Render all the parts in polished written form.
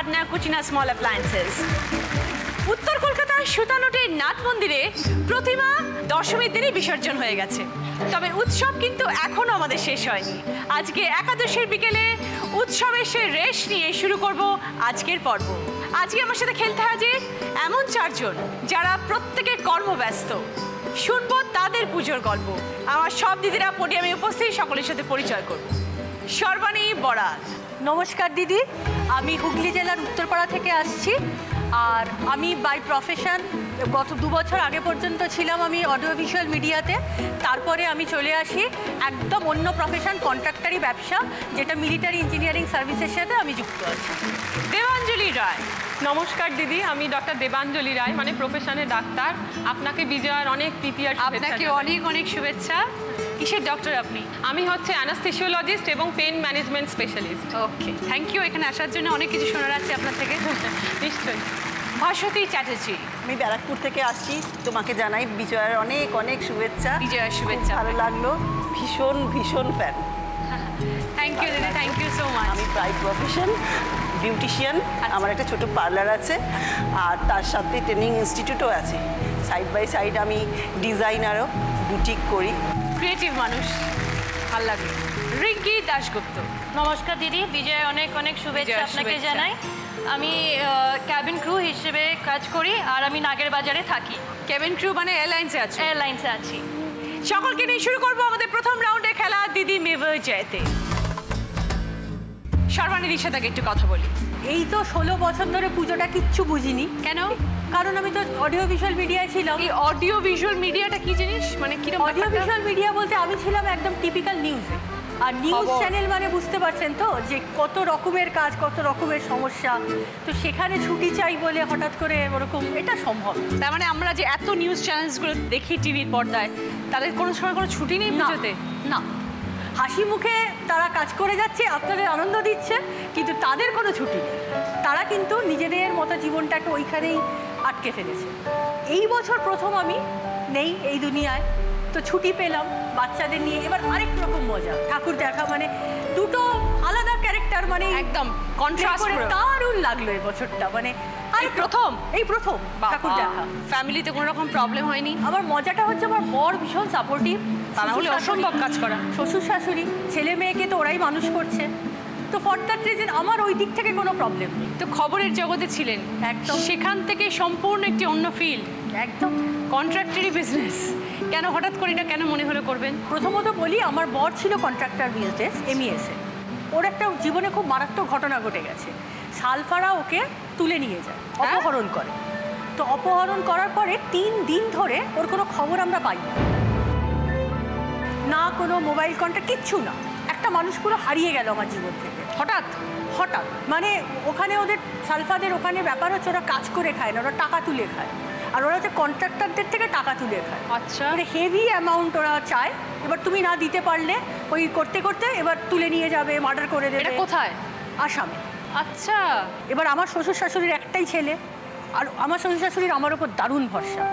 Sadhana Cucina Small Appliances. উত্তর কলকাতার সুতানুটির nut মন্দিরে প্রতিমা দশমীর দিনই বিসর্জন হয়ে গেছে, তবে উৎসব কিন্তু এখনো আমাদের শেষ হয়নি। আজকে একাদশীর বিকেলে উৎসবের সে রেশ নিয়ে শুরু করব আজকের পর্ব। আজকে আমার সাথে খেলতে হাজির এমন চারজন যারা প্রত্যেকে কর্মব্যস্ত। শুনবো তাদের পুজোর গল্প। আমার সব দিদিরা পোডিয়ামে উপস্থিত, সকলের সাথে পরিচয় করব। সর্বাণী বড়াল। নমস্কার দিদি, আমি হুগলি জেলার উত্তরপাড়া থেকে আসছি। আর আমি বাই প্রফেশন গত 2 বছর আগে পর্যন্ত ছিলাম আমি অডিও ভিজুয়াল মিডিয়াতে। তারপরে আমি চলে আসি একদম অন্য প্রফেশন, কন্ট্রাক্টারি ব্যবসা, যেটা মিলিটারি ইঞ্জিনিয়ারিং সার্ভিসের সাথে আমি যুক্ত আছি। দেবাঞ্জলি রায়। নমস্কার দিদি, আমি ডক্টর দেবাঞ্জলি রায়, মানে প্রফেশনে ডাক্তার। আপনাকে বিজয়ার অনেক প্রীতি আর আপনাকে অনেক অনেক শুভেচ্ছা। কিসের ডক্টর আপনি? আমি হচ্ছে অ্যানাস্থেসিওলজিস্ট এবং pain management specialist. Okay, thank you. এখানে আসার জন্য অনেক কিছু শোনার আছে আপনার থেকে। নিশ্চয়ই। ভাস্বতী চ্যাটার্জি। আমি ব্যারাকপুর থেকে আসছি, তোমাকে জানাই বিজয়ার অনেক অনেক শুভেচ্ছা। বিজয়ার শুভেচ্ছা। ভালো লাগলো, ভীষণ ভীষণ ফ্যান। থ্যাংক ইউ দিদি, থ্যাংক ইউ সো মাচ। আমি প্রায় প্রফেশন বিউটিশিয়ান, আমার একটা ছোট পার্লার আছে আর তার সাথে ট্রেনিং ইনস্টিটিউটও আছে। সাইড বাই সাইড আমি ডিজাইনারও বুটিক করি। ক্রিয়েটিভ মানুষ, ভালো লাগে। রিঙ্কি দাশগুপ্ত। নমস্কার দিদি, বিজয় অনেক অনেক শুভেচ্ছা আপনাকে জানাই। আমি ক্যাবিন ক্রু হিসেবে কাজ করি আর আমি নাগের বাজারে থাকি। কেবিন ক্রু মানে এয়ারলাইন্সে আছে? এয়ারলাইন্সে আছি। সকলকে নিয়ে শুরু করবো আমাদের প্রথম রাউন্ডে খেলা দিদি মেভার জয়তে। সর্বাণীর সাথে একটু কথা বলি। এই তো 16 বছর ধরে পুজোটা কিচ্ছু বুঝিনি। কেন? কারণ আমি তো অডিও ভিজুয়াল মিডিয়ায় ছিলাম। এই অডিও ভিজুয়াল মিডিয়াটা কি জিনিস, মানে কিরকম? অডিও ভিজুয়াল মিডিয়া বলতে আমি ছিলাম একদম টিপিক্যাল নিউজে। আর নিউজ চ্যানেল মানে বুঝতে পারছেন তো যে কত রকমের কাজ, কত রকমের সমস্যা। তো সেখানে ছুটি চাই বলে হঠাৎ করে ওরকম, এটা সম্ভব। তার মানে আমরা যে এত নিউজ চ্যানেলসগুলো দেখি টিভির পর্দায়, তাদের কোনো সময় কোনো ছুটি নেই পুজোতে? না, হাসি মুখে তারা কাজ করে যাচ্ছে, আপনাদের আনন্দ দিচ্ছে, কিন্তু তাদের কোনো ছুটি নেই। তারা কিন্তু নিজেদের মতো জীবনটাকে ওইখানেই আটকে ফেলেছে। এই বছর প্রথম আমি নেই এই দুনিয়ায়, তো ছুটি পেলাম বাচ্চাদের নিয়ে। এবার আরেক রকম মজা, ঠাকুর দেখা মানে দুটো আলাদা ক্যারেক্টার, মানে একদম কন্ট্রাস্ট করে দারুণ লাগলো এই বছরটা। মানে এই প্রথম ঠাকুর দেখা। ফ্যামিলিতে কোনো রকম প্রবলেম হয়নি? আমার মজাটা হচ্ছে আমার বর ভীষণ সাপোর্টিভ, তারা হলে অসম্ভব কাজ করা। শ্বশুর শাশুড়ি, ছেলে মেয়েকে তো ওরাই মানুষ করছে। তো ফর দ্যাট রিজন আমার ওই দিক থেকে কোনো প্রবলেম নেই। তো খবরের জগতে ছিলেন একদম, সেখান থেকে সম্পূর্ণ একটি অন্য ফিল্ড, একদম কন্ট্রাক্টরি বিজনেস। কেন হঠাৎ করে এটা কেন মনে হলো করবেন? প্রথমত বলি, আমার বর ছিল কন্ট্রাক্টর বিজনেস এমইএসে। ওর একটা জীবনে খুব মারাত্মক ঘটনা ঘটে গেছে। সালফারা ওকে তুলে নিয়ে যায়, অপহরণ করে। তো অপহরণ করার পরে 3 দিন ধরে ওর কোনো খবর আমরা পাই না, কোনো মোবাইল কন্ট্যাক্ট, কিচ্ছু না। একটা মানুষ পুরো হারিয়ে গেল আমার জীবন থেকে হঠাৎ। মানে ওখানে ওদের সালফাদের ওখানে ব্যাপার হচ্ছে ওরা কাজ করে খায় না, ওরা টাকা তুলে খায়। আর ওরা হচ্ছে কন্ট্রাক্টরদের থেকে টাকা তুলে খায়। আচ্ছা, মানে হেভি অ্যামাউন্ট ওরা চায়। এবার তুমি না দিতে পারলে ওই করতে করতে এবার তুলে নিয়ে যাবে, মার্ডার করে দেবে। এটা কোথায়? আসামে। আচ্ছা। এবার আমার শ্বশুর শাশুড়ির একটাই ছেলে, আর আমার শ্বশুর শাশুড়ির আমার ওপর দারুণ ভরসা।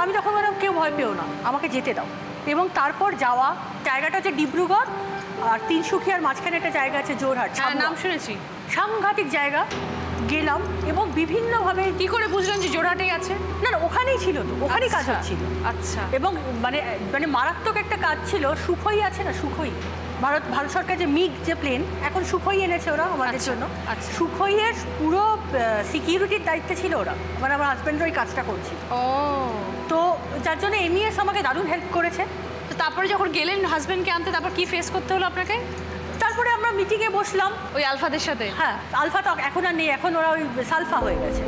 আমি তখন বললাম কেউ ভয় পেও না, আমাকে যেতে দাও। এবং তারপর যাওয়া জায়গাটা হচ্ছে ডিব্রুগড় আর তিনসুকিয়ার মাঝখানে একটা জায়গা আছে জোরহাট, নাম শুনেছি। সাংঘাতিক জায়গা। গেলাম এবং বিভিন্নভাবে। কি করে বুঝলেন যে জোরহাটেই আছে? না, ওখানেই ছিল, তো ওখানেই কাজ হচ্ছিল। আচ্ছা। এবং মানে মানে মারাত্মক একটা কাজ ছিল। সুখোই আছে না, সুখোই, ভারত সরকার যে মিগ যে প্লেন, এখন সুখোই এনেছে ওরা আমাদের জন্য। সুখোইয়ের পুরো সিকিউরিটির দায়িত্বে ছিল ওরা, মানে আমার হাজব্যান্ডরা ওই কাজটা করছে। ও, তো যার জন্য এমইএস আমাকে দারুণ হেল্প করেছে। তো তারপরে যখন গেলেন হাজব্যান্ডকে আনতে, তারপর কি ফেস করতে হলো আপনাকে? তারপরে আমরা মিটিংয়ে বসলাম ওই আলফাদের সাথে। হ্যাঁ, আলফা তো এখন আর নেই, এখন ওরা ওই সালফা হয়ে গেছে।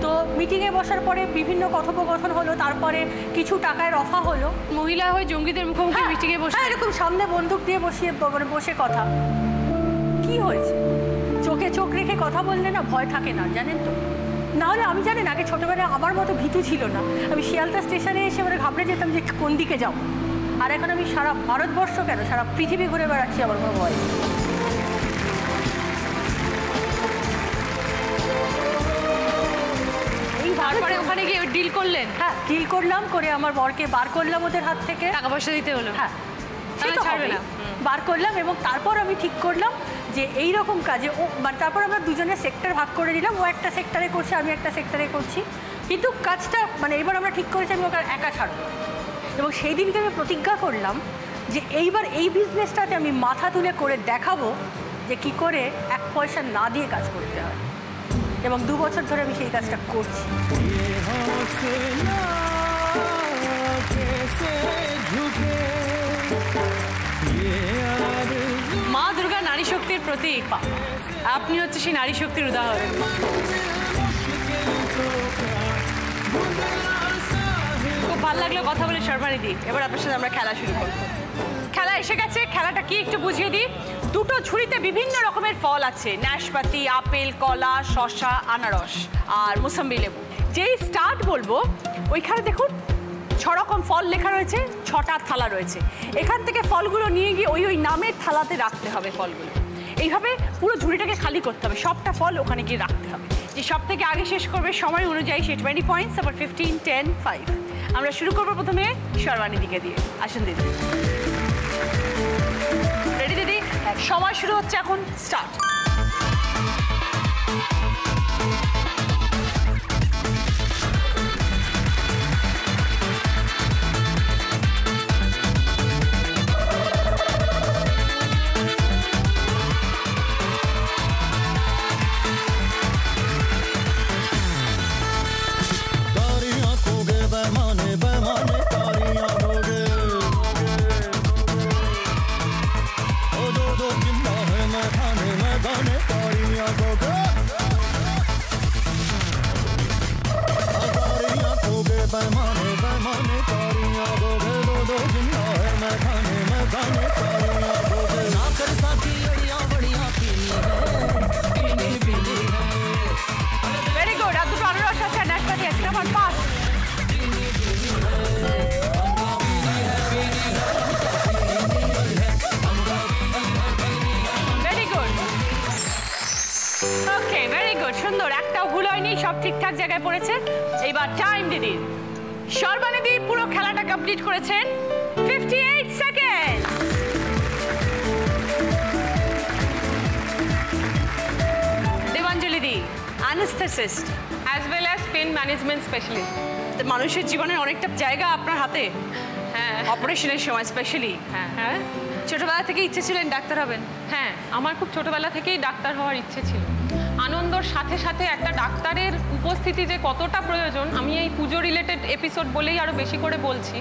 তো মিটিংয়ে বসার পরে বিভিন্ন কথোপকথন হলো, তারপরে কিছু টাকায় রফা হলো। মহিলা হয়ে জঙ্গিদের মুখোমুখি মিটিংয়ে বসে? হ্যাঁ, এরকম সামনে বন্দুক দিয়ে বসে কথা। কি হয়েছে, চোখে চোখ রেখে কথা বললে না ভয় থাকে না, জানেন তো। নাহলে আমি জানেন আগে ছোটোবেলায় আমার মতো ভীতু ছিল না। আমি শিয়ালদা স্টেশনে এসে মানে ঘাবড়ে যেতাম যে কোন দিকে যাও। আর এখন আমি সারা ভারতবর্ষ কেন সারা পৃথিবী ঘুরে বেড়াচ্ছি, আমার কোনো ভয়। তারপরে ওখানে গিয়ে ডিল করলেন? হ্যাঁ, ডিল করলাম, করে আমার বরকে বার করলাম ওদের হাত থেকে। টাকা পয়সা দিতে হলো? হ্যাঁ, ছাড়বে না। বার করলাম এবং তারপর আমি ঠিক করলাম যে যে এই রকম কাজে ও মানে তারপর আমরা দুজনে সেক্টর ভাগ করে নিলাম, ও একটা সেক্টরে করছে, আমি একটা সেক্টরে করছি, কিন্তু কাজটা মানে এবার আমরা ঠিক করেছি আমি ওকে একা ছাড়বো। এবং সেই দিনকে আমি প্রতিজ্ঞা করলাম যে এইবার এই বিজনেসটাতে আমি মাথা তুলে করে দেখাবো যে কি করে 1 পয়সা না দিয়ে কাজ করতে হয়, এবং 2 বছর ধরে আমি সেই কাজটা করছি। মা দুর্গা নারী শক্তির প্রতীক, আপনি হচ্ছে সেই নারী শক্তির উদাহরণ। খুব ভালো লাগলো কথা বলে শর্বাণীদি। এবার আপনার সাথে আমরা খেলা শুরু করব। খেলা এসে গেছে, খেলাটা কি একটু বুঝিয়ে দিই। দুটো ঝুড়িতে বিভিন্ন রকমের ফল আছে, নাশপাতি, আপেল, কলা, শসা, আনারস আর মুসাম্বি লেবু। যেই স্টার্ট বলবো ওইখানে দেখুন 6 রকম ফল লেখা রয়েছে, 6টা থালা রয়েছে। এখান থেকে ফলগুলো নিয়ে গিয়ে ওই নামের থালাতে রাখতে হবে ফলগুলো। এইভাবে পুরো ঝুড়িটাকে খালি করতে হবে, সবটা ফল ওখানে গিয়ে রাখতে হবে। যে সব থেকে আগে শেষ করবে সময় অনুযায়ী সে 20 পয়েন্টস, আবার 15, 10, 5। আমরা শুরু করবো প্রথমে শর্বাণী দিকে দিয়ে। আসুন দিদি। রেডি দিদি? সময় শুরু হচ্ছে এখন, স্টার্ট। Very good. আর দুটো আনারস আছে, নাশপাতি আছে। Come on, fast. Very good. Okay, very good. সুন্দর, একটাও ভুল হয়নি, সব ঠিকঠাক জায়গায় পড়েছে। এইবার টাইম দিদি। শর্বাণী দি পুরো খেলাটা কমপ্লিট করেছেন 58 second. Debanjali di anaesthetist as well as pain management specialist. মানুষের জীবনের অনেকটা জায়গা আপনার হাতে। হ্যাঁ, অপারেশনের সময় স্পেশালি। হ্যাঁ হ্যাঁ, ছোটবেলা থেকে ইচ্ছে ছিলেন ডাক্তার হবেন? হ্যাঁ, আমার খুব ছোটবেলা থেকেই ডাক্তার হওয়ার ইচ্ছে ছিল। আনন্দর সাথে সাথে একটা ডাক্তারের উপস্থিতি যে কতটা প্রয়োজন, আমি এই পুজো রিলেটেড এপিসোড বলেই আরও বেশি করে বলছি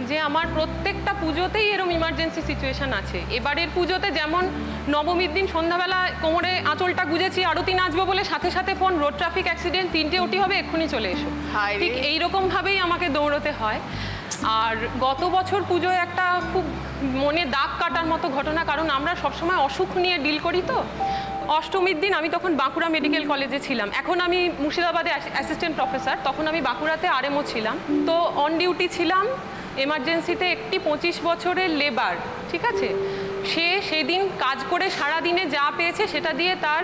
যে আমার প্রত্যেকটা পুজোতেই এরকম ইমার্জেন্সি সিচুয়েশান আছে। এবারের পুজোতে যেমন নবমীর দিন সন্ধ্যাবেলা কোমরে আঁচলটা গুজেছি, আরতি নাচবো বলে সাথে সাথে ফোন, রোড ট্রাফিক অ্যাক্সিডেন্ট, 3টে ওটি হবে, এক্ষুনি চলে এসো। ঠিক এইরকমভাবেই আমাকে দৌড়তে হয়। আর গত বছর পুজোয় একটা খুব মনে দাগ কাটার মতো ঘটনা, কারণ আমরা সবসময় অসুখ নিয়ে ডিল করি। তো অষ্টমীর দিন আমি তখন বাঁকুড়া মেডিকেল কলেজে ছিলাম, এখন আমি মুর্শিদাবাদে অ্যাসিস্ট্যান্ট প্রফেসর, তখন আমি বাঁকুড়াতে আরএমও ছিলাম। তো অন ডিউটি ছিলাম এমার্জেন্সিতে একটি 25 বছরের লেবার, ঠিক আছে, সে সেদিন কাজ করে সারাদিনে যা পেয়েছে সেটা দিয়ে তার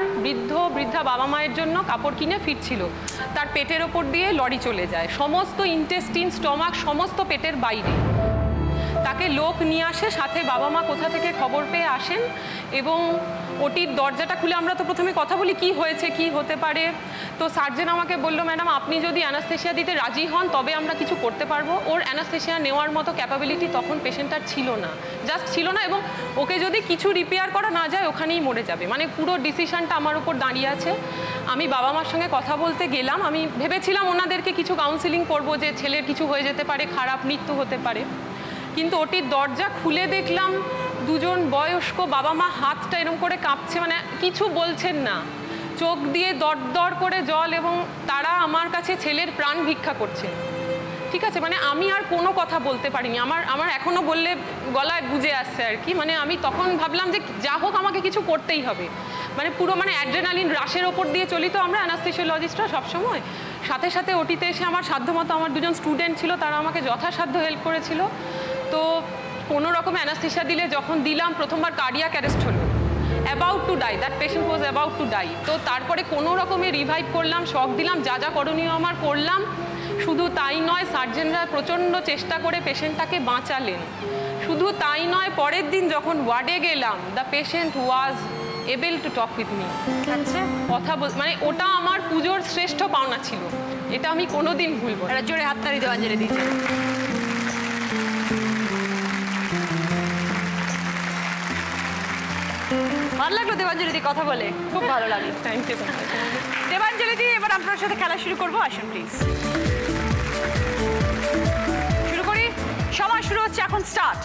বৃদ্ধা বাবা মায়ের জন্য কাপড় কিনে ফিরছিল। তার পেটের ওপর দিয়ে লরি চলে যায়, সমস্ত ইন্টেস্টিন, স্টমাক সমস্ত পেটের বাইরে। তাকে লোক নিয়ে আসে, সাথে বাবা মা কোথা থেকে খবর পেয়ে আসেন, এবং ওটির দরজাটা খুলে আমরা তো প্রথমে কথা বলি কি হয়েছে, কি হতে পারে। তো সার্জেন আমাকে বলল, ম্যাডাম আপনি যদি অ্যানাস্থেশিয়া দিতে রাজি হন তবে আমরা কিছু করতে পারবো। ওর অ্যানাস্থেশিয়া নেওয়ার মতো ক্যাপাবিলিটি তখন পেশেন্টটার ছিল না, জাস্ট ছিল না, এবং ওকে যদি কিছু রিপেয়ার করা না যায় ওখানেই মরে যাবে। মানে পুরো ডিসিশনটা আমার উপর দাঁড়িয়ে আছে। আমি বাবা মার সঙ্গে কথা বলতে গেলাম, আমি ভেবেছিলাম ওনাদেরকে কিছু কাউন্সিলিং করবো যে ছেলের কিছু হয়ে যেতে পারে, খারাপ মৃত্যু হতে পারে। কিন্তু ওটির দরজা খুলে দেখলাম দুজন বয়স্ক বাবা মা হাতটা এরকম করে কাঁপছে, মানে কিছু বলছেন না, চোখ দিয়ে দর করে জল, এবং তারা আমার কাছে ছেলের প্রাণ ভিক্ষা করছেন। ঠিক আছে, মানে আমি আর কোনো কথা বলতে পারিনি, আমার এখনও বললে গলায় গুজে আসছে আর কি। মানে আমি তখন ভাবলাম যে যা হোক আমাকে কিছু করতেই হবে। মানে পুরো মানে অ্যাড্রেনালিন রাশের ওপর দিয়ে চলি তো আমরা অ্যানাস্থেসিওলজিস্টরা সবসময়। সাথে সাথে ওটিতে এসে আমার সাধ্যমতো, আমার দুজন স্টুডেন্ট ছিল, তারা আমাকে যথাসাধ্য হেল্প করেছিল। তো কোনো রকম অ্যানাস্থেশিয়া দিলে যখন দিলাম, প্রথমবার কার্ডিয়াক অ্যারেস্ট হলো, about to die, that patient was about to die. তো তারপরে কোনো রকমে রিভাইভ করলাম, শক দিলাম, যা যা করণীয় আমার করলাম। শুধু তাই নয়, সার্জেনরা প্রচণ্ড চেষ্টা করে পেশেন্টটাকে বাঁচালেন। শুধু তাই নয়, পরের দিন যখন ওয়ার্ডে গেলাম, the patient was able to talk with me. আচ্ছা, কথা মানে ওটা আমার পুজোর শ্রেষ্ঠ পাওনা ছিল, এটা আমি কোনোদিন ভুলবো না। একটা জোরে হাততালি দেবাঞ্জলি দিচ্ছে। ভালো লাগলো দেবাঞ্জলি দি কথা বলে, খুব ভালো লাগলো। Thank you so much. Debanjali di, এবার আপনার সাথে খেলা শুরু করবো, আসুন প্লিজ। শুরু করি, সময় শুরু হচ্ছে এখন, স্টার্ট।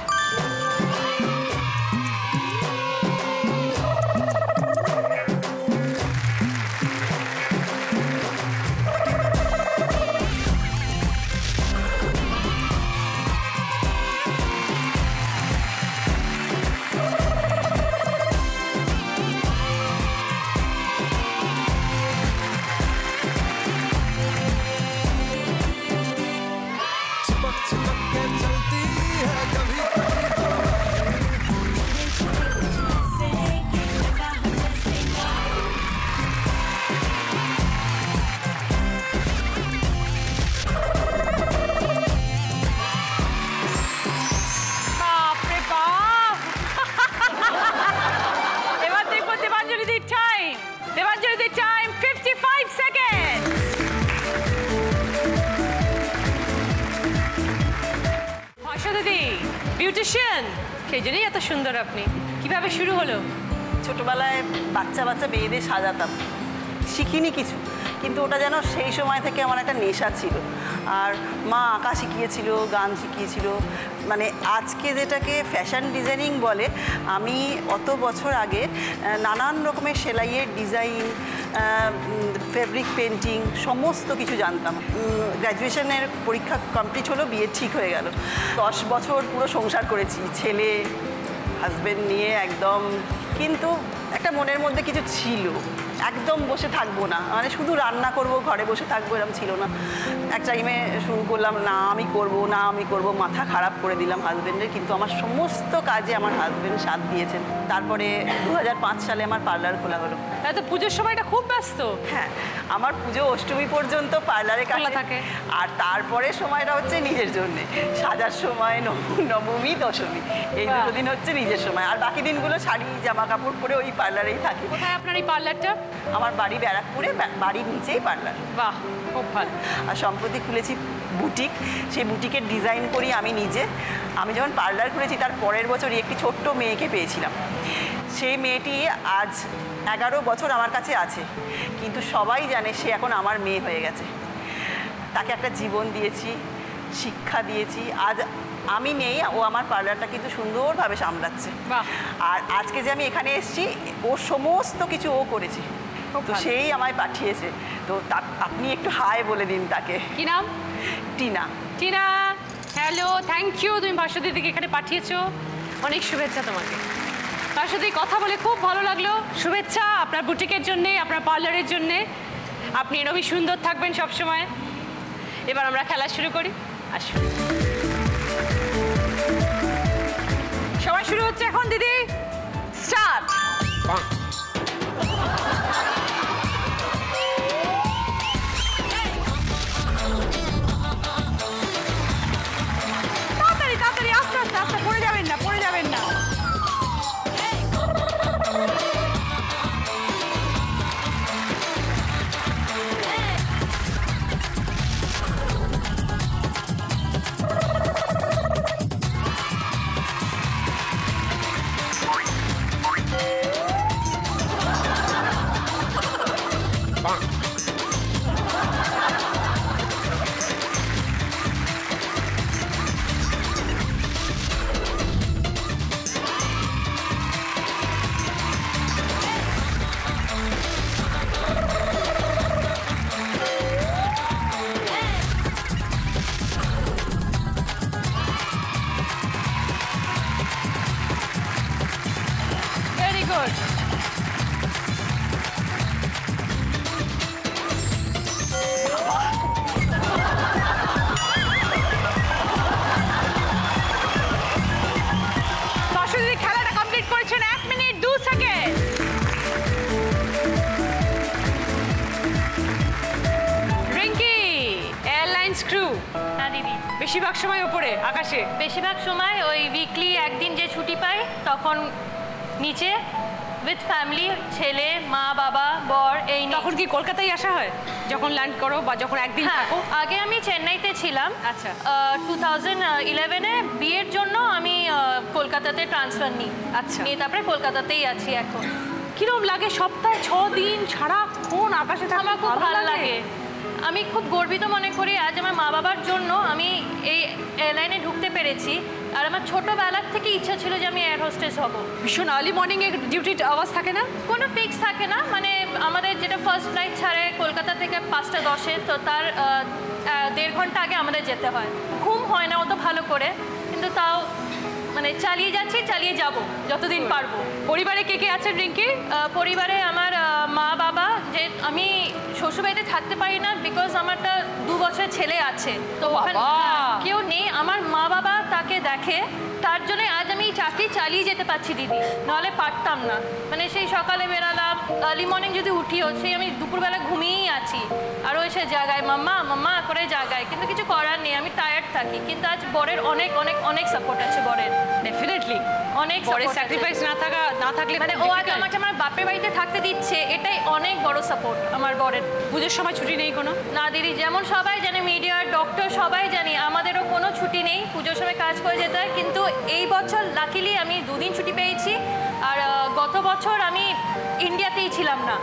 বিউটিশিয়ান, সেই জন্যই এত সুন্দর আপনি। কিভাবে শুরু হলো? ছোটবেলায় বাচ্চা বাচ্চা মেয়েদের সাজাতাম, শিখিনি কিছু, কিন্তু ওটা যেন সেই সময় থেকে আমার একটা নেশা ছিল। আর মা আঁকা শিখিয়েছিল, গান শিখিয়েছিল, মানে আজকে যেটাকে ফ্যাশন ডিজাইনিং বলে, আমি অত বছর আগে নানান রকমের সেলাইয়ের ডিজাইন, ফেব্রিক পেন্টিং সমস্ত কিছু জানতাম। গ্র্যাজুয়েশনের পরীক্ষা কমপ্লিট হলো, বিয়ে ঠিক হয়ে গেল। 10 বছর পুরো সংসার করেছি, ছেলে হাজব্যান্ড নিয়ে একদম। কিন্তু একটা মনের মধ্যে কিছু ছিল, একদম বসে থাকবো না, মানে শুধু রান্না করব, ঘরে বসে থাকবো, এরকম ছিল না। এক টাইমে শুরু করলাম, না আমি করব, না আমি করব, মাথা খারাপ করে দিলাম হাজব্যান্ডের, কিন্তু আমার সমস্ত কাজে আমার হাজব্যান্ড সাথ দিয়েছেন। তারপরে 2005 সালে আমার পার্লার খোলা হলো। তাই তো পুজোর সময়টা খুব ব্যস্ত। হ্যাঁ, আমার পুজো অষ্টমী পর্যন্ত পার্লারে খোলা কাটে থাকে। আর তারপরে সময়টা হচ্ছে নিজের জন্যে, সাজার সময়, নবমী, দশমী, এই বাহ। দুটো দিন হচ্ছে নিজের সময়। আর বাকি দিনগুলো শাড়ি জামা কাপড় পরে ওই পার্লারেই থাকি। কোথায় আপনার এই পার্লারটা? আমার বাড়ি ব্যারাকপুরে, বাড়ির নিচেই পার্লার। বাহ, খুব ভালো। আর সম্প্রতি খুলেছি বুটিক, সেই বুটিকের ডিজাইন করি আমি নিজে। আমি যখন পার্লার খুলেছি তার পরের বছরই একটি ছোট্ট মেয়েকে পেয়েছিলাম। সেই মেয়েটি আজ 11 বছর আমার কাছে আছে, কিন্তু সবাই জানে সে এখন আমার মেয়ে হয়ে গেছে। তাকে একটা জীবন দিয়েছি, শিক্ষা দিয়েছি। আজ আমি নেই, ও আমার পার্লারটা কিন্তু সুন্দরভাবে সামলাচ্ছে। বাহ। আর আজকে যে আমি এখানে এসেছি, ও সমস্ত কিছু ও করেছে, তো সেই আমায় পাঠিয়েছে। তো আপনি একটু হাই বলে দিন তাকে। কি নাম? Tina. Tina, hello, thank you, তুমি ভাস্বতী দিদিকে এখানে পাঠিয়েছো, অনেক শুভেচ্ছা তোমাকে। তার সাথে কথা বলে খুব ভালো লাগলো। শুভেচ্ছা আপনার বুটিকের জন্যে, আপনার পার্লারের জন্যে। আপনি এরকমই সুন্দর থাকবেন সবসময়। এবার আমরা খেলা শুরু করি, আসুন। সময় শুরু হচ্ছে এখন দিদি, স্টার্ট। তাড়াতাড়ি তাড়াতাড়ি, আস্তে আস্তে আস্তে, পড়ে যাবেন না, পড়ে যাবেন না। Very good. দর্শকদের খেলাটা কমপ্লিট করেছেন 1 minute 2 second. Rinki, airlines crew. হ্যাঁ দিদি, বেশিরভাগ সময় উপরে আকাশে। বেশিরভাগ সময় ওই উইকলি একদিন যে ছুটি পাই তখন নিচে উইথ ফ্যামিলি, ছেলে, মা, বাবা, বর, এই নিয়ে। তখন কি কলকাতায় আসা হয় যখন ল্যান্ড করো বা যখন একদিন হ্যাঁ, থাকো? আগে আমি চেন্নাইতে ছিলাম। আচ্ছা। 2011-এ বিয়ের জন্য আমি কলকাতাতে ট্রান্সফার নিই। আচ্ছা। নিয়ে তারপরে কলকাতাতেই আছি এখন। কিরম লাগে সপ্তাহে 6 দিন সারাক্ষণ আকাশে থাকা? আমার খুব ভালো লাগে। আমি খুব গর্বিত মনে করি আজ আমার মা বাবার জন্য আমি এই এয়ারলাইনে ঢুকতে পেরেছি। আর আমার ছোটোবেলার থেকে ইচ্ছা ছিল যে আমি এয়ার হোস্টেস হব। ভীষণ আর্লি মর্নিংয়ে ডিউটি আওয়াজ থাকে না? কোনো ফিক্স থাকে না, মানে আমাদের যেটা ফার্স্ট ফ্লাইট ছাড়ে কলকাতা থেকে 5:10, তো তার 1.5 ঘন্টা আগে আমাদের যেতে হয়। ঘুম হয় না অত ভালো করে, কিন্তু তাও মানে চালিয়ে যাচ্ছি, চালিয়ে যাব যতদিন পারবো। পরিবারে কে কে আছেন রিঙ্কি? পরিবারে আমার মা বাবা, যে আমি শ্বশুরবাড়িতে থাকতে পারি না বিকজ আমারটা 2 বছরের ছেলে আছে, তো ওখানে কেউ নেই। আমার মা বাবা তাকে দেখে, তার জন্য আজ আমি চাকরি চালিয়ে যেতে পারছি দিদি, নাহলে পারতাম না। মানে সেই সকালে বেরালাম, আর্লি মর্নিং যদি উঠিও সেই আমি দুপুরবেলা ঘুমিয়েই আছি, আরও এসে জাগায় মাম্মা মাম্মা করে জাগায়, কিন্তু কিছু করার নেই, আমি টায়ার্ড থাকি। কিন্তু আজ বরের অনেক অনেক অনেক সাপোর্ট আছে, বরের ডেফিনেটলি অনেক বরের স্যাক্রিফাইস না থাকলে মানে ও আজ আমাকে আমার বাপের বাড়িতে থাকতে দিচ্ছে, এটাই অনেক বড় সাপোর্ট আমার বরের। পুজোর সময় ছুটি নেই কোনো? না দিদি, যেমন সবাই জানে, মিডিয়ার ডক্টর সবাই জানি, আমাদেরও কোনো ছুটি নেই, পুজোর সময় কাজ করে যেতে হয়। কিন্তু এই বছর লাকিলি আমি 2 দিন ছুটি পেয়েছি। আর গত বছর আমি ইন্ডিয়াতেই ছিলাম না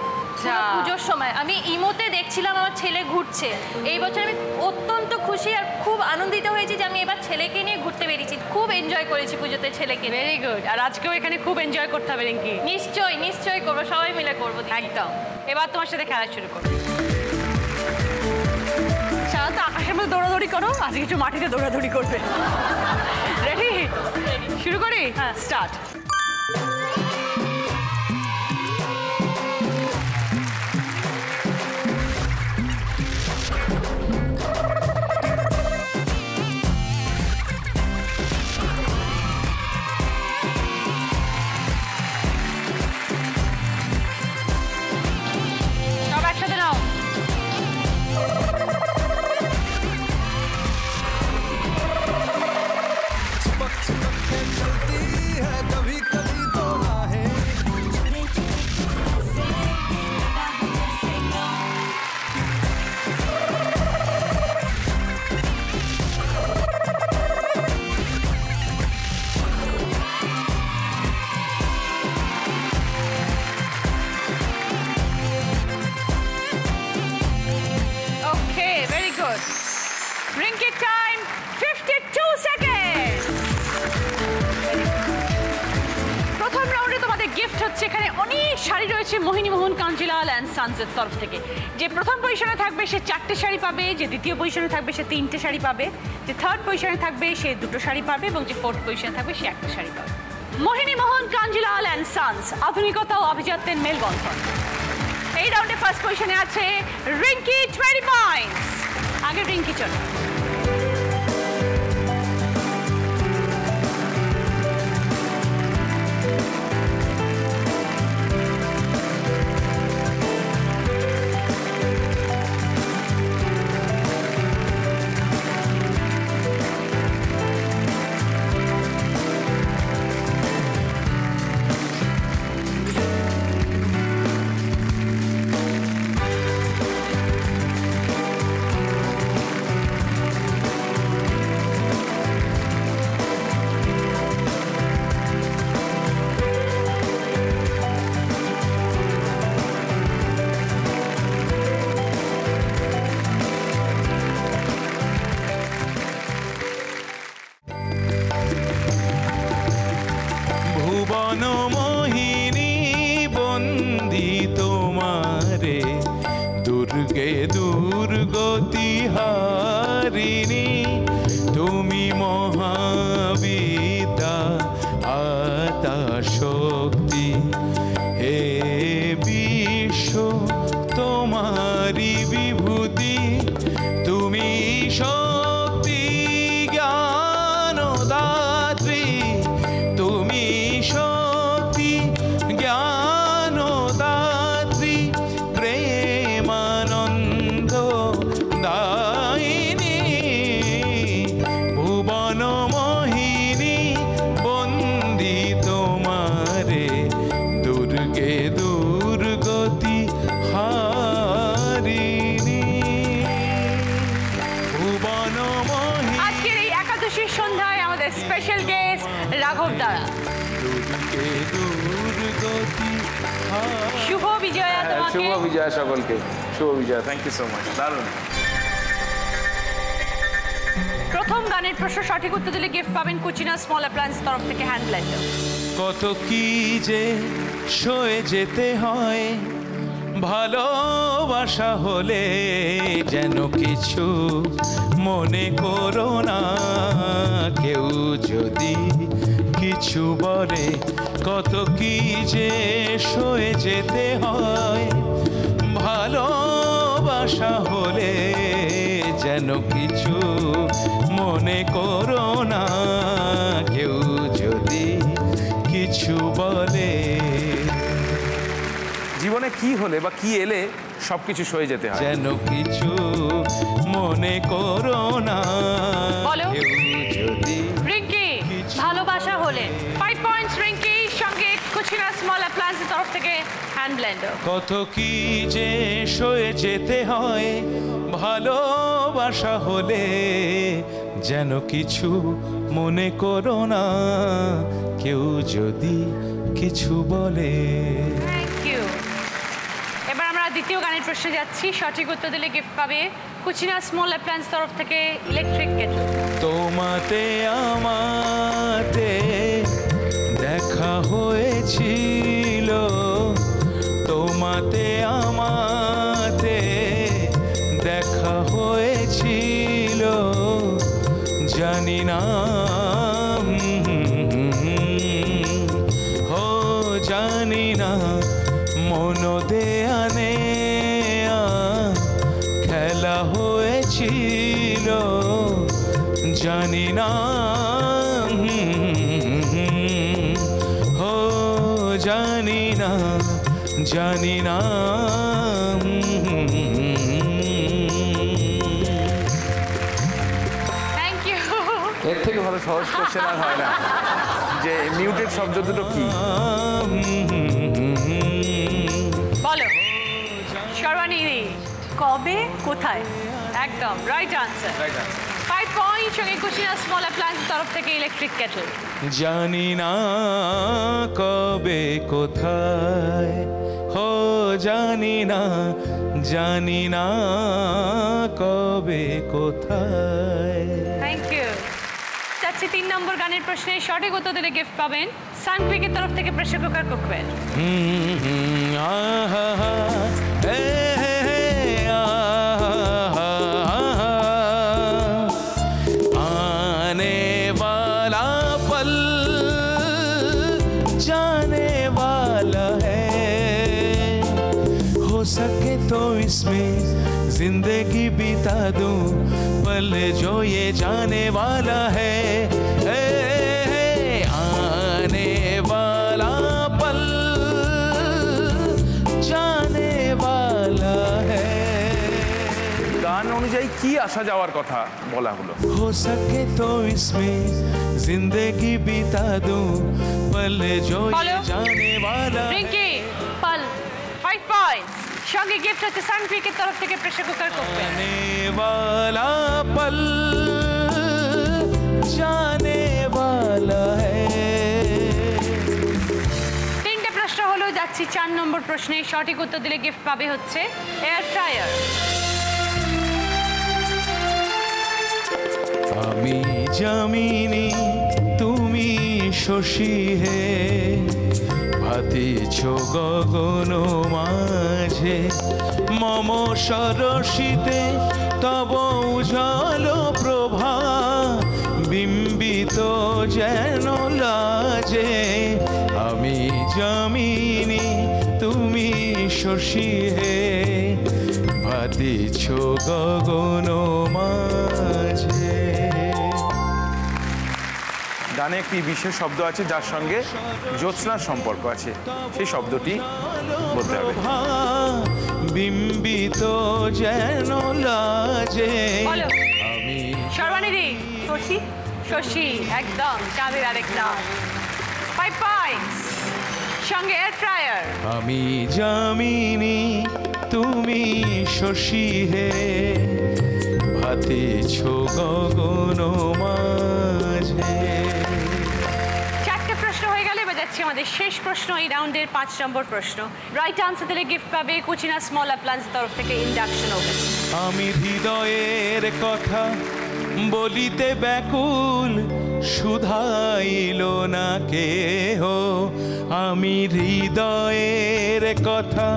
পুজোর সময়, আমি ইমোতে দেখছিলাম আমার ছেলে ঘুরছে। এই বছর আমি অত্যন্ত খুশি আর খুব আনন্দিত হয়েছি যে আমি এবার ছেলেকে নিয়ে ঘুরতে বেরিয়েছি। খুব এনজয় করেছি পুজোতে ছেলেকে। Very good. আর আজকেও এখানে খুব এনজয় করতে হবে রিঙ্কি। নিশ্চয়ই নিশ্চয়ই করবো, সবাই মিলে করবো একদম। এবার তোমার সাথে খেলা শুরু করো। সাধারণত আকাশের মধ্যে দৌড়াদৌড়ি করো, আজকে কিছু মাটিতে দৌড়াদৌড়ি করবে। রেডি? শুরু করি? হ্যাঁ, স্টার্ট। সব একসাথে নাও। Okay, very good. Rinky time, 52 seconds. প্রথম রাউন্ডে তোমাদের গিফট হচ্ছে, এখানে অনেক শাড়ি রয়েছে মোহিনী মোহন কাঞ্জিলাল অ্যান্ড সানসের তরফ থেকে। যে প্রথম পজিশনে থাকবে সে 4টে শাড়ি পাবে, যে দ্বিতীয় পজিশনে থাকবে সে 3টে শাড়ি পাবে, যে থার্ড পজিশনে থাকবে সে 2টো শাড়ি পাবে, এবং যে ফোর্থ পজিশনে থাকবে সে 1টা শাড়ি পাবে। মোহিনী মোহন কাঞ্জিলাল অ্যান্ড সানস, আধুনিকতা ও আভিজাত্যের মেলবন্ধন। এই রাউন্ডে ফার্স্ট পজিশনে আছে রিঙ্কি, 20 পয়েন্টস। আগে রিঙ্কি চলো। শুভ বিজয় সকলকে, শুভ বিজয়। থ্যাংক ইউ সো মাচ, দারুণ। প্রথম গানের প্রশ্ন সঠিক উত্তর দিলে গিফট পাবেন কুচিনা স্মল অ্যাপ্লায়েন্স তরফ থেকে হ্যান্ড ব্লেন্ডার। কত কি যে সয়ে যেতে হয় ভালোবাসা হলে, যেন কিছু মনে করো না কেউ যদি কিছু বলে। কত কি যে সয়ে যেতে হয় ভালোবাসা হলে, যেন কিছু মনে করো না কেউ যদি কিছু বলে। জীবনে কি হলে বা কি এলে সবকিছু সয়ে যেতে হয়, যেন কিছু মনে করো না বলো। কেউ যদি রিঙ্কি ভালোবাসা হলে 5 পয়েন্টস রিঙ্কি, সঙ্গে কুচিনা স্মল অ্যাপ্লায়েন্স তরফ থেকে হ্যান্ড ব্লেন্ডার। কত কি যে সয়ে যেতে হয় ভালোবাসা হলে, যেন কিছু মনে করো না কেউ যদি কিছু বলে। Thank you. এবার আমরা দ্বিতীয় গানের প্রশ্নে যাচ্ছি। সঠিক উত্তর দিলে গিফট পাবে কুচিনা স্মল অ্যাপ্লায়েন্স তরফ থেকে ইলেকট্রিক কেটল। তোমাতে আমাতে দেখা হয়েছিল, তোমাতে আমাতে দেখা হয়েছিল, জানি না হো জানি না মন দেয়ানে খেলা হয়েছিল, জানি না হো জানি না জানি না। Thank you. এর থেকে ভালো সহজ কোশ্চেন আর হয় না যে মিউটেড শব্দ দুটো কি। বলো সর্বাণী। কবে কোথায়? একদম রাইট আনসার। 5 পয়েন্ট, সঙ্গে কুচিনা স্মল অ্যাপ্লায়েন্স তরফ থেকে ইলেকট্রিক কেটল। জানি না কবে কোথায়, হো জানি না জানি না কবে কোথায়। Thank you. যাচ্ছি 3 নম্বর গানের প্রশ্নে। সঠিক উত্তর দিলে গিফট পাবেন সানক্রিকের তরফ থেকে প্রেসার কুকার কুকওয়্যার। আহা হে হে আহা आने वाला पल जाने वाला है, हो सके तो इसमें जिंदगी बिता दूं, पल जो ये जाने वाला है। आने वाला पल जाने वाला है। গান অনুযায়ী কি আসা যাওয়ার কথা বলা হলো? हो सके तो इसमें जिंदगी बिता दूं, पल जो ये जाने वाला। রিঙ্কি পাল 5 পয়েন্টস, সঙ্গে গিফট হচ্ছে সানক্রিকের তরফ থেকে প্রেসার কুকার কুকওয়্যার। आने वाला पल जाने वाला है। 3টে প্রশ্ন হলো, যাচ্ছি 4 নম্বর প্রশ্নে। সঠিক উত্তর দিলে গিফট পাবে হচ্ছে এয়ার ফ্রায়ার। আমি জামিনী তুমি শশী হে, ভাতিছ গগন মাঝে, মম সরসিতে তব উজ্জ্বল প্রভা, বিম্বিত যেন লাজে। আমি জামিনী তুমি শশী হে, ভাতিছ গগন মাঝে। গানে একটি বিশেষ শব্দ আছে যার সঙ্গে জ্যোৎস্নার সম্পর্ক আছে, সেই শব্দটি বলতে হবে। বিম্বিত যেন লাজে। বলো আমি সর্বাণী। শশী। শশী একদম চাঁদের আরেক নাম। 5 পয়েন্টস, সঙ্গে এয়ার ফ্রায়ার। আমি জামিনী তুমি শশী হে, ভাতিছ গগন মাঝে। 4টে প্রশ্ন হয়ে গেলে এবার যাচ্ছি আমাদের শেষ প্রশ্ন এই রাউন্ডের 5 নম্বর প্রশ্ন। রাইট আনসার দিলে গিফট পাবে কুচিনা স্মল অ্যাপ্লায়েন্স তরফ থেকে ইন্ডাকশন ওভেন। আমি হৃদয়ের কথা বলিতে ব্যাকুল, শুধাইল না কেহ। আমি হৃদয়ের কথা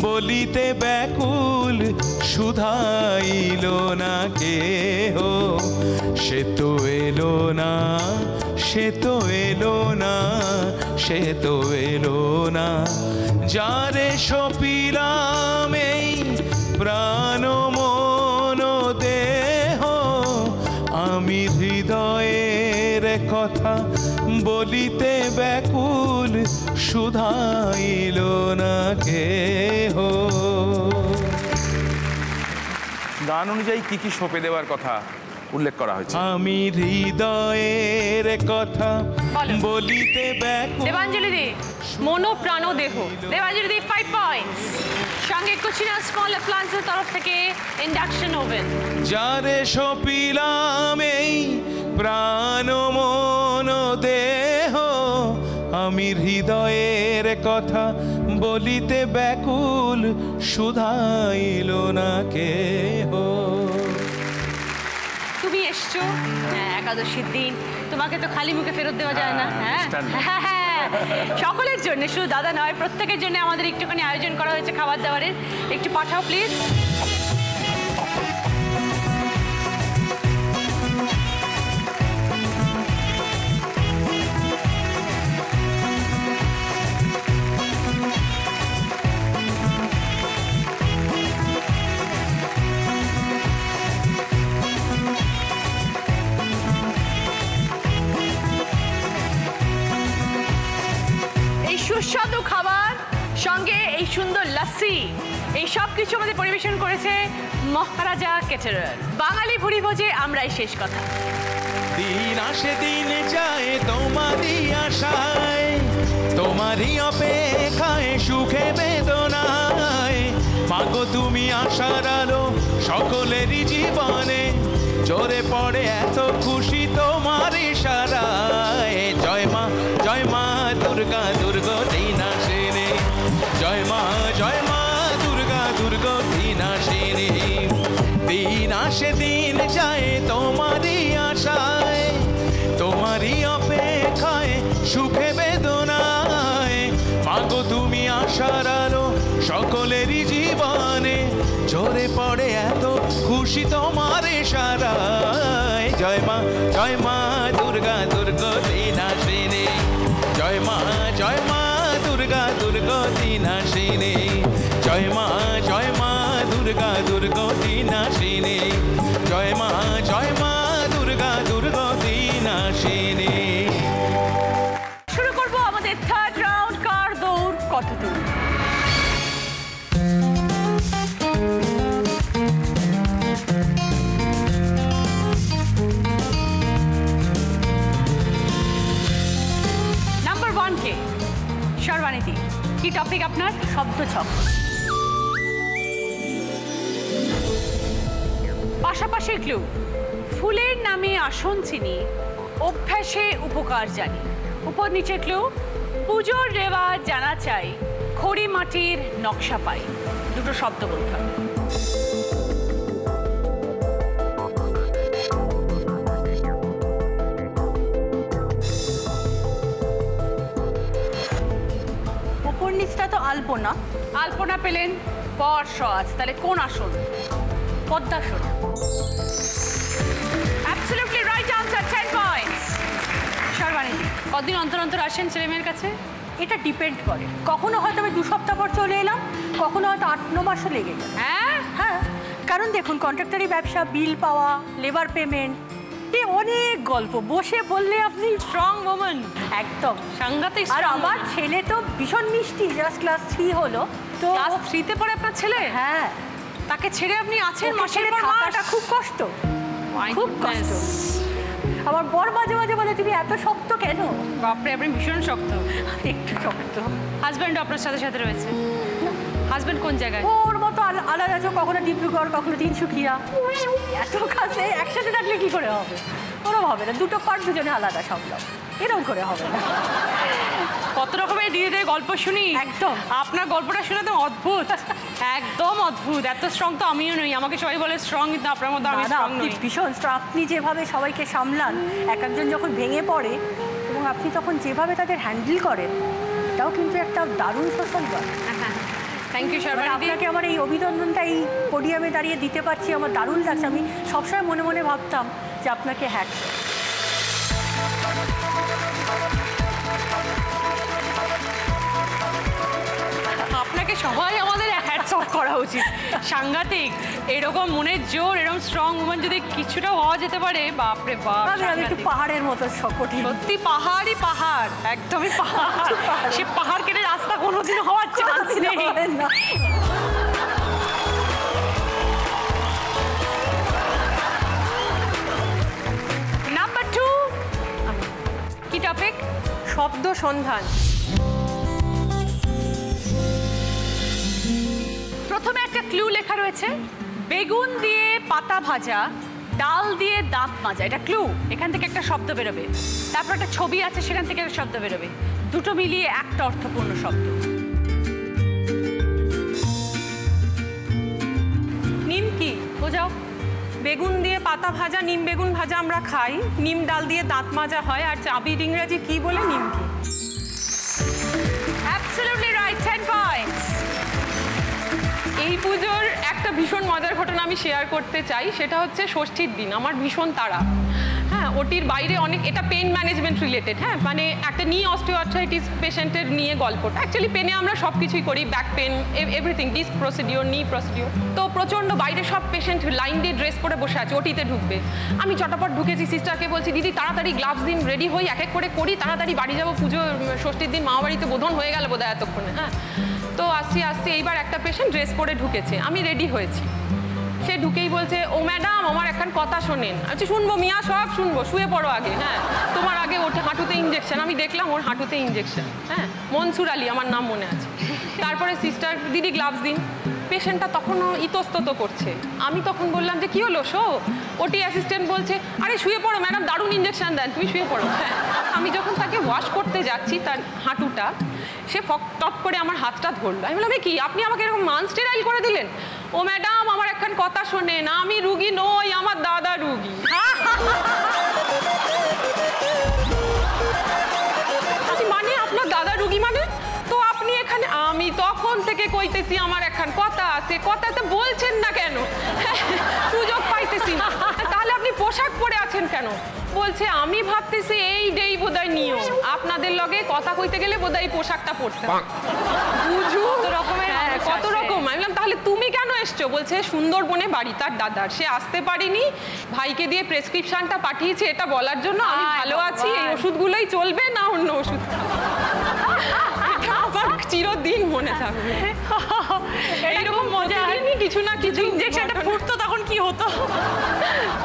বলিতে ব্যাকুল, শুধাইল না কেহ। সে তো এলো না, সে তো এলো না, সে তো এলো না। যারে সপিলাম এই প্রাণ মন দেহ, আমি হৃদয়ের কথা বলিতে ব্যাকুল, শুধাইল না কেহ। গান অনুযায়ী কি কি সঁপে দেওয়ার কথা উল্লেখ করা হয়েছে? আমি হৃদয়ের কথা বলো। বলিতে ব্যাকুল। দেবাঞ্জলি দি মনো প্রাণ দেহ। দেবাঞ্জলি দি 5 পয়েন্টস। সঙ্গে কুচিনা স্মল অ্যাপ্লায়েন্সের তরফ থেকে ইন্ডাকশন ওভেন। যারে সপিলাম এই প্রাণ মন দেহ, আমি হৃদয়ের কথা বলিতে ব্যাকুল, শুধাইল না কেহ। তুমি এসছো একাদশীর দিন, তোমাকে তো খালি মুখে ফেরত দেওয়া যায় না। হ্যাঁ হ্যাঁ হ্যাঁ, সকলের জন্য, শুধু দাদা নয় প্রত্যেকের জন্য আমাদের একটুখানি আয়োজন করা হয়েছে খাবার দাবারের। একটু পাঠাও প্লিজ। সুস্বাদু খাবার সঙ্গে এই সুন্দর লাসি, এই সব কিছু আমাদের পরিবেশন করেছে মহারাজা কেটারার। বাঙালি ভুরি ভোজে আমরাই শেষ কথা। দিন আসে দিন যায় তোমারই আশায়, তোমারই অপেক্ষায় সুখে বেদনায়। মাগো তুমি আশার আলো সকলেরই জীবনে, জোরে পড়ে এত খুশি তোমার ইশারায়। জয় মা, জয় মা দুর্গা, দুর্গতি নাশিনী। জয় মা, জয় মা দুর্গা, দুর্গতি নাশিনী। দিন আসে দিন যায় তোমারই আশায়, তোমারই অপেক্ষায় সুখে বেদনায়। মাগো তুমি আশার আলো সকলেরই জীবনে, জোরে পড়ে এত খুশি তোমার ইশারায়। জয় মা, জয় মা দুর্গা, দুর্গতি নাশিনী। জয় মা, জয় মা দুর্গা, দুর্গতি নাশিনী। জয় মা, জয় মা দুর্গা, দুর্গতি নাশিনী। জয় মা, জয় মা দুর্গা, দুর্গতি নাশিনী। শুরু করব আমাদের থার্ড রাউন্ড, কার দৌড় কত দূর। নাম্বার 1 কে সর্বানিধি। কি টপিক আপনার? শব্দ ছক। পাশাপাশি ক্লু। ফুলের নামে আসন চিনি, অভ্যাসে উপকার জানি। উপর নিচে ক্লু। পুজোর রেওয়াজ জানা চাই, খড়ি মাটির নকশা পাই। দুটো শব্দ বলতে হবে। উপর নিচটা তো আলপনা। আলপনা পেলেন, পর সজ, তাহলে কোন আসন? Padmasana. Absolutely right answer, 10 points. Sarbanidhi, কতদিন অন্তর অন্তর আসেন ছেলেমেয়ের কাছে? এটা ডিপেন্ড করে, কখনো হয়তো আমি 2 সপ্তাহ পর চলে এলাম, কখনো হয়তো 8-9 মাসও লেগে যায়। হ্যাঁ হ্যাঁ, কারণ দেখুন কন্ট্রাক্টরি ব্যবসা, বিল পাওয়া, লেবার পেমেন্ট, এ অনেক গল্প, বসে বললে আপনি স্ট্রং ওম্যান, একদম সাংঘাতিক। আর আমার ছেলে তো ভীষণ মিষ্টি, জাস্ট ক্লাস 3 হলো তো। ক্লাস 3-তে পড়ে আপনার ছেলে? হ্যাঁ, তাকে ছেড়ে আপনি আছেন ওকে মাসের ছেড়ে পর মাস? থাকাটা খুব কষ্ট, My খুব goodness. কষ্ট। আমার বর মাঝে মাঝে বলে তুমি এত শক্ত কেন? বাপরে, আপনি ভীষণ শক্ত। একটু শক্ত। হাজব্যান্ড আপনার সাথে সাথে রয়েছে? হাজব্যান্ড কোন জায়গায়? ওর মতো আলাদা আছে, কখনো ডিব্রুগড়, কখনো তিনসুকিয়া। এত কাছে একসাথে থাকলে কি করে হবে? ওরম হবে না, দুটো পার্ট দুজনে আলাদা সামলাও, এরকম করে হবে না। কত রকমের দিদিদের গল্প শুনি। একদম। আপনার গল্পটা শুনে তো অদ্ভুত, একদম অদ্ভুত। এত স্ট্রং তো আমিও নই, আমাকে সবাই বলে স্ট্রং, কিন্তু আপনার মতো আমি স্ট্রং আপনি নই। ভীষণ strong। আপনি যেভাবে সবাইকে সামলান, এক একজন যখন ভেঙে পড়ে এবং আপনি তখন যেভাবে তাদের হ্যান্ডেল করেন, এটাও কিন্তু একটা দারুণ social work. Thank you Sharma দিদি। আপনাকে আমার এই অভিনন্দনটা এই পোডিয়ামে দাঁড়িয়ে দিতে পারছি, আমার দারুণ লাগছে। আমি সবসময় মনে মনে ভাবতাম যে আপনাকে হ্যাক। আপনাকে সবাই আমাদের হ্যাটস অফ করা উচিত, সাংঘাতিক। এরকম মনের জোর, এরকম স্ট্রং উমেন যদি কিছুটা হওয়া যেতে পারে, বাপরে বাপ। আমি একটু পাহাড়ের মতো কঠিন। সত্যি পাহাড়ই পাহাড়, একদমই পাহাড়। সে পাহাড় কেটে রাস্তা কোনোদিন হওয়ার চান্স নেই। নাম্বার 2, কি টপিক? শব্দ সন্ধান। প্রথমে একটা ক্লু লেখা রয়েছে, বেগুন দিয়ে পাতা ভাজা, ডাল দিয়ে দাঁত মাজা। এটা ক্লু, এখান থেকে একটা শব্দ বেরোবে। তারপর একটা ছবি আছে, সেখান থেকে একটা শব্দ বেরোবে। দুটো মিলিয়ে একটা অর্থপূর্ণ শব্দ। নিম কি বোঝাও? বেগুন দিয়ে পাতা ভাজা, নিম বেগুন ভাজা আমরা খাই, নিম ডাল দিয়ে দাঁত মাজা হয়। আর চাবির ইংরেজি কি বলে নিম কি? Absolutely right, 10 points. এই পুজোর একটা ভীষণ মজার ঘটনা আমি শেয়ার করতে চাই। সেটা হচ্ছে ষষ্ঠীর দিন আমার ভীষণ তাড়া। হ্যাঁ, ওটির বাইরে অনেক, এটা পেন ম্যানেজমেন্ট রিলেটেড। হ্যাঁ, মানে একটা নি অস্টিওআর্থ্রাইটিস পেশেন্টের নিয়ে গল্পটা। অ্যাকচুয়ালি পেনে আমরা সব কিছুই করি, back pain, everything, disc procedure, knee procedure. তো প্রচণ্ড বাইরে সব পেশেন্ট লাইন দিয়ে ড্রেস করে বসে আছে, ওটিতে ঢুকবে। আমি চটাপট ঢুকেছি, সিস্টারকে বলছি দিদি তাড়াতাড়ি গ্লাভস দিন, রেডি হই, এক এক করে করি, তাড়াতাড়ি বাড়ি যাবো, পুজো ষষ্ঠীর দিন মামাবাড়িতে বোধন হয়ে গেল বোধহয় এতক্ষণে। হ্যাঁ, তো আসছি এইবার একটা পেশেন্ট ড্রেস পরে ঢুকেছে, আমি রেডি হয়েছি। সে ঢুকেই বলছে, ও ম্যাডাম আমার একখান কথা শোনেন। আচ্ছা শুনবো মিয়া, সব শুনবো, শুয়ে পড়ো আগে। হ্যাঁ, তোমার আগে ওঠে হাঁটুতে ইঞ্জেকশন। আমি দেখলাম ওর হাঁটুতে ইঞ্জেকশন। হ্যাঁ, মনসুর আলী আমার নাম মনে আছে। তারপরে সিস্টার, দিদি গ্লাভস দিন। পেশেন্টটা তখনও ইতস্তত করছে। আমি তখন বললাম যে কী হলো শো? ওটি অ্যাসিস্ট্যান্ট বলছে, আরে শুয়ে পড়ো ম্যাডাম, দারুণ ইঞ্জেকশন দেন, তুমি শুয়ে পড়ো। হ্যাঁ, আমি যখন তাকে ওয়াশ করতে যাচ্ছি তার হাঁটুটা, সে টপ করে আমার হাতটা ধরলো। আমি বললাম কি আপনি আমাকে এরকম মান স্টেরাইল করে দিলেন? ও ম্যাডাম আমার একখান কথা শোনেন, আমি রুগী নই, আমার দাদা রুগী। মানে আপনার দাদা রুগী মানে? তো আপনি এখানে, আমি তখন থেকে কইতেছি আমার একখান কথা আছে, কথাতে বলছেন না কেন? সুযোগ পাইতেছি না। তাহলে আপনি পোশাক পরে আছেন কেন? বলছে আমি ভাবতেছি এই ডেই বোধহয় নিয়ম, আপনাদের লগে কথা কইতে গেলে বোধহয় এই পোশাকটা পরতে হবে। বুঝু কত রকমের, কত রকম। আমি বললাম তাহলে তুমি কেন এসছো? বলছে সুন্দরবনে বাড়ি তার দাদার, সে আসতে পারিনি, ভাইকে দিয়ে প্রেসক্রিপশনটা পাঠিয়েছে এটা বলার জন্য আমি ভালো আছি, এই ওষুধগুলোই চলবে, না অন্য ওষুধ। আবার চিরদিন মনে থাকবে। এইরকম মজা কিছু না কিছু ইঞ্জেকশনটা ফুটতো তখন কি হতো?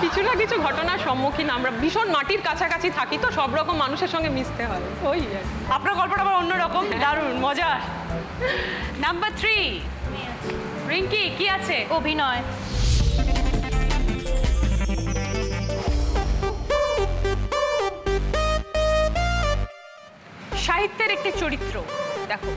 কিছু না কিছু ঘটনার সম্মুখীন আমরা। ভীষণ মাটির কাছাকাছি থাকি তো, সব রকম মানুষের সঙ্গে মিশতে হয়। ওই আপনার গল্পটা আবার অন্যরকম, দারুণ মজার। নাম্বার 3, রিঙ্কি কি আছে? অভিনয়। সাহিত্যের একটি চরিত্র দেখো।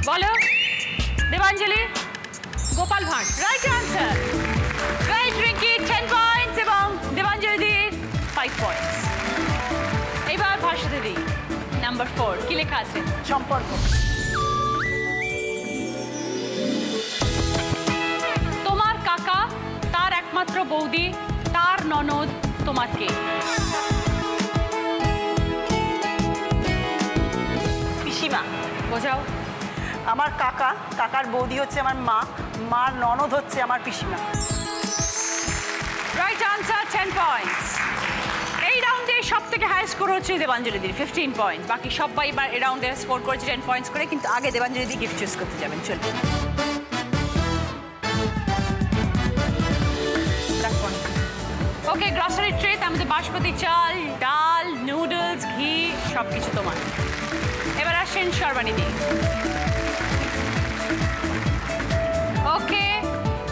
বলো। Debanjali, Gopal Bhar. Right answer. Right Rinki, 10 points এবং দেবাঞ্জলি 5 পয়েন্টস। এবার ভাস্বতী দি, নাম্বার 4, কি লেখা আছে? সম্পর্ক। তোমার কাকা, তার একমাত্র বৌদি, তার ননদ, তোমার কে? পিসিমা। বোঝাও। আমার কাকা, কাকার বৌদি হচ্ছে আমার মা, মার ননদ হচ্ছে আমার পিসিমা। Right answer, 10 points. এই রাউন্ডে সব থেকে হাই স্কোর হচ্ছে দেবাঞ্জলি দির, 15 পয়েন্ট। বাকি সবাই এবার এই রাউন্ডে স্কোর করেছে 10 পয়েন্টস করে, কিন্তু আগে দেবাঞ্জলি দি গিফট চুজ করতে যাবেন। চলুন। ওকে, গ্রসারি ট্রে আমাদের বাসমতি চাল, ডাল, নুডলস, ঘি সব কিছু তোমার। এবার আসেন সর্বাণীদি। ওকে,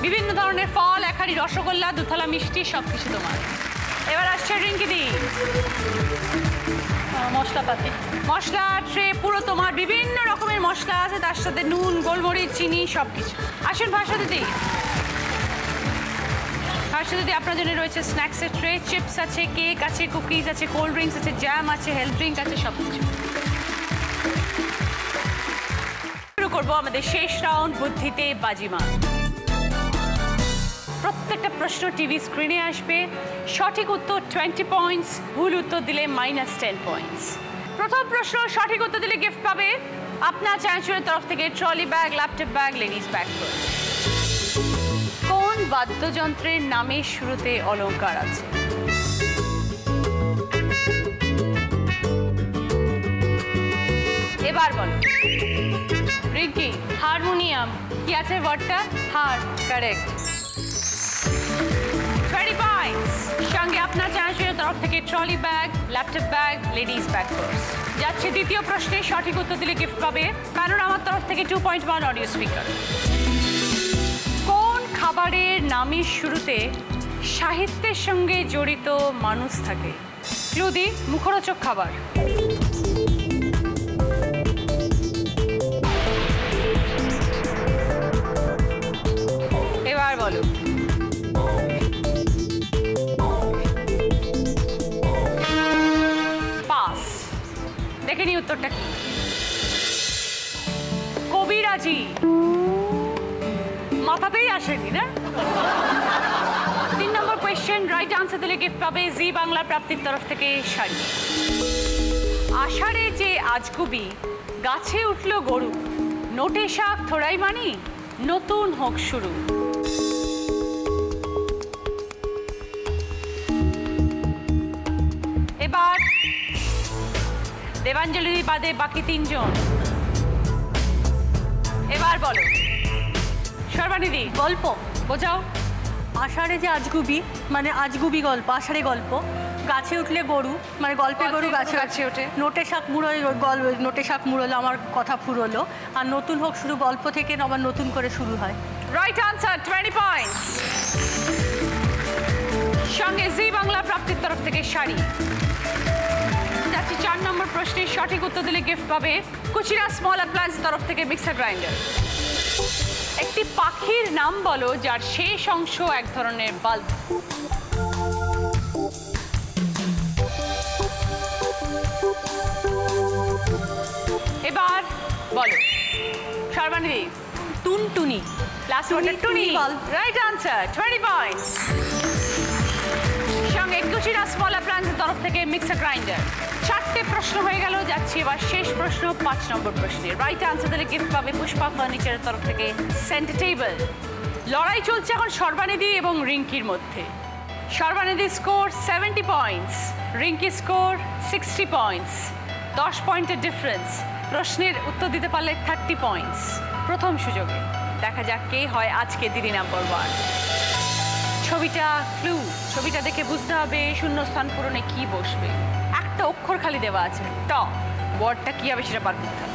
বিভিন্ন ধরনের ফল, এক হাঁড়ি রসগোল্লা, দুথালা মিষ্টি সব কিছু তোমার। এবার আসছে রিঙ্কিদি। মশলাপাতি, মশলা ট্রে পুরো তোমার, বিভিন্ন রকমের মশলা আছে, তার সাথে নুন, গোলমরিচ, চিনি সব কিছু। আসেন ভাষা দিদি। ভাষা দিদি, আপনার জন্য রয়েছে স্ন্যাক্সের ট্রে, চিপস আছে, কেক আছে, কুকিজ আছে, কোল্ড ড্রিঙ্কস আছে, জ্যাম আছে, হেলথ ড্রিঙ্ক আছে, সব কিছু। শুরু করবো আমাদের শেষ রাউন্ড, বুদ্ধিতে বাজিমাত। প্রত্যেকটা প্রশ্ন টিভি স্ক্রিনে আসবে। সঠিক উত্তর 20 পয়েন্টস, ভুল উত্তর দিলে -10 পয়েন্টস। প্রথম প্রশ্ন সঠিক উত্তর দিলে গিফট পাবে আপনার চ্যানেলের তরফ থেকে trolley bag, laptop bag, ladies bag. কোন বাদ্যযন্ত্রের নামের শুরুতে অলংকার আছে? এবার বলো রিঙ্কি। হারমোনিয়াম। কি আছে ওয়ার্ডটা? হার। কারেক্ট। 20 পয়েন্টস। সঙ্গে আপনার চ্যানেলের তরফ থেকে trolley bag, laptop bag, ladies bag purse. যাচ্ছে দ্বিতীয় প্রশ্নে, সঠিক উত্তর দিলে গিফট পাবে কারণ আমার তরফ থেকে 2.1 অডিও স্পিকার। কোন খাবারের নামের শুরুতে সাহিত্যের সঙ্গে জড়িত মানুষ থাকে? ক্লু দি, মুখরোচক খাবার। এবার বলো। পাস। দেখে নি উত্তরটা কি? কবিরাজি। মাথাতেই আসেনি না? 3 নম্বর কোয়েশ্চেন, রাইট আনসার দিলে গিফট পাবে জি বাংলা প্রাপ্তির তরফ থেকে শাড়ি। আষাঢ়ে যে আজগুবি, গাছে উঠলো গরু, নোটে শাক থোড়াই মানি, নতুন হোক শুরু। এবার দেবাঞ্জলি বাদে বাকি 3 জন। এবার বলো সর্বাণীদি। গল্প বোঝাও। আষাঢ়ে যে আজগুবি, মানে আজগুবি গল্প, আষাঢ়ে গল্প। গাছে উঠলে গরু, মানে গল্পে গরু গাছে গাছে ওঠে। নোটে শাক মুড়োয়, নোটে শাক মুড়োলো, আমার কথা ফুরোলো। আর নতুন হোক শুরু, গল্প থেকে আবার নতুন করে শুরু হয়। Right answer, 20 points. সঙ্গে জি বাংলা প্রাপ্তির তরফ থেকে শাড়ি। যাচ্ছি 4 নম্বর প্রশ্নের সঠিক উত্তর দিলে গিফট পাবে কুচিরা স্মল অ্যাপ্লায়েন্স তরফ থেকে মিক্সার গ্রাইন্ডার। একটি পাখির নাম বলো যার শেষ অংশ এক ধরনের বাল্ব। এবার বলো সর্বাণী। টুনটুনি। লাস্ট ওয়ার্ডটা টুনি। বাল্ব। Right answer, 20 points. সঙ্গে কুচিরা স্মল অ্যাপ্লায়েন্সের তরফ থেকে মিক্সার গ্রাইন্ডার। 4টে প্রশ্ন হয়ে গেল। যাচ্ছি এবার শেষ প্রশ্ন, 5 নম্বর প্রশ্নে। রাইট আনসার দিলে গিফট পাবে পুষ্পা ফার্নিচারের তরফ থেকে সেন্টার টেবিল। লড়াই চলছে এখন সর্বানিধি এবং রিঙ্কির মধ্যে। Sarbanidhi score 70 points, Rinki score 60 points. 10 পয়েন্টের ডিফারেন্স। প্রশ্নের উত্তর দিতে পারলে 30 পয়েন্টস। প্রথম সুযোগে দেখা যাক কে হয় আজকে দিদি নাম্বার 1। ছবিটা ক্লু, ছবিটা দেখে বুঝতে হবে শূন্যস্থান পূরণে কি বসবে। একটা অক্ষর খালি দেওয়া আছে, ট। ওয়ার্ডটা কি হবে সেটা বার করতে হবে।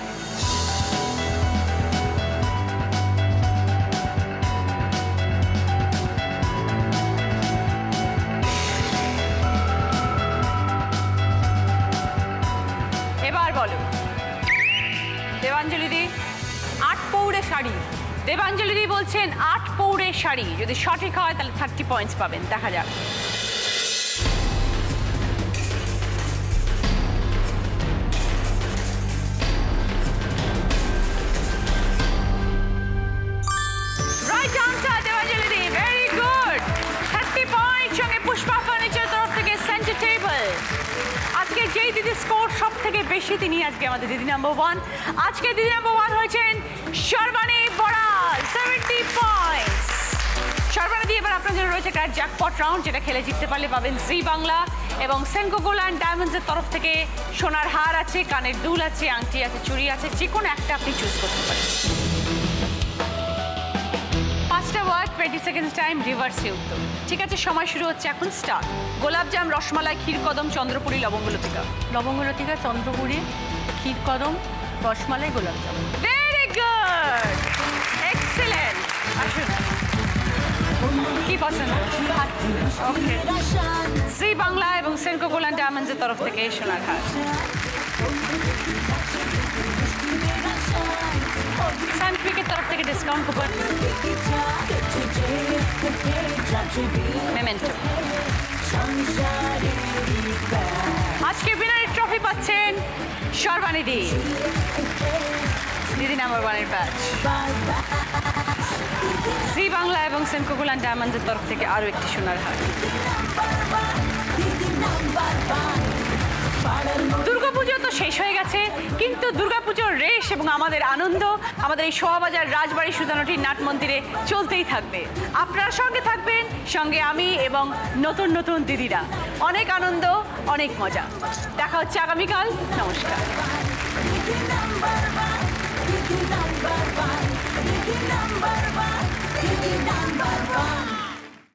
এবার বলো দেবাঞ্জলি দি। 8 পৌড়ে শাড়ি। দেবাঞ্জলি দি বলছেন 8 পৌড়ে শাড়ি। যদি সঠিক হয় তাহলে 30 পয়েন্টস পাবেন। দেখা যাক। রাইট আনসার দেবাঞ্জলি দি, ভেরি গুড। 30 পয়েন্ট। সঙ্গে পুষ্পা ফার্নিচার তরফ থেকে সেন্টার টেবিল। আজকে যেই দিদি স্কোর সব থেকে বেশি তিনি আজকে আমাদের দিদি নাম্বার 1। আজকে দিদি নাম্বার 1 হয়েছেন সর্বাণী বড়াল, 70 পয়েন্টস। সর্বাণী দি, এবার আপনার জন্য রয়েছে একটা জ্যাকপট রাউন্ড, যেটা খেলে জিততে পারলে পাবেন জি বাংলা এবং সেনকো গোল্ড অ্যান্ড ডায়মন্ডসের তরফ থেকে সোনার হার আছে, কানের দুল আছে, আংটি আছে, চুড়ি আছে। যে কোনো একটা আপনি চুজ করতে পারেন। 5 ফার্স্ট ওয়ার্ড 20 সেকেন্ডস টাইম রিভার্সে উত্তর। ঠিক আছে, সময় শুরু হচ্ছে এখন, স্টার্ট। গোলাপজাম, রসমালাই, ক্ষীরকদম, চন্দ্রপুরি, লবঙ্গলতিকা। লবঙ্গলতিকা, চন্দ্রপুরি, ক্ষীরকদম, রসমালাই, গোলাপজাম। Very good, excellent. আসুন, কি পছন্দ? ওকে, জি বাংলা এবং সেনকো গোল্ড ডায়মন্ডসের তরফ থেকে সোনার হার। সানপিকের তরফ থেকে ডিসকাউন্ট কুপন, মেমেন্টো। আজকে বিনারের ট্রফি পাচ্ছেন সর্বাণী দি, দিদি নাম্বার 1 এর ব্যাচ। জি বাংলা এবং সেনকো গোল্ড ডায়মন্ডসের তরফ থেকে আরও একটি সোনার হার। দুর্গাপুজো তো শেষ হয়ে গেছে, কিন্তু দুর্গাপুজোর রেশ এবং আমাদের আনন্দ আমাদের এই শোভাবাজার রাজবাড়ি সুধানটির নাট মন্দিরে চলতেই থাকবে। আপনারা সঙ্গে থাকবেন, সঙ্গে আমি এবং নতুন নতুন দিদিরা। অনেক আনন্দ, অনেক মজা। দেখা হচ্ছে আগামীকাল। নমস্কার।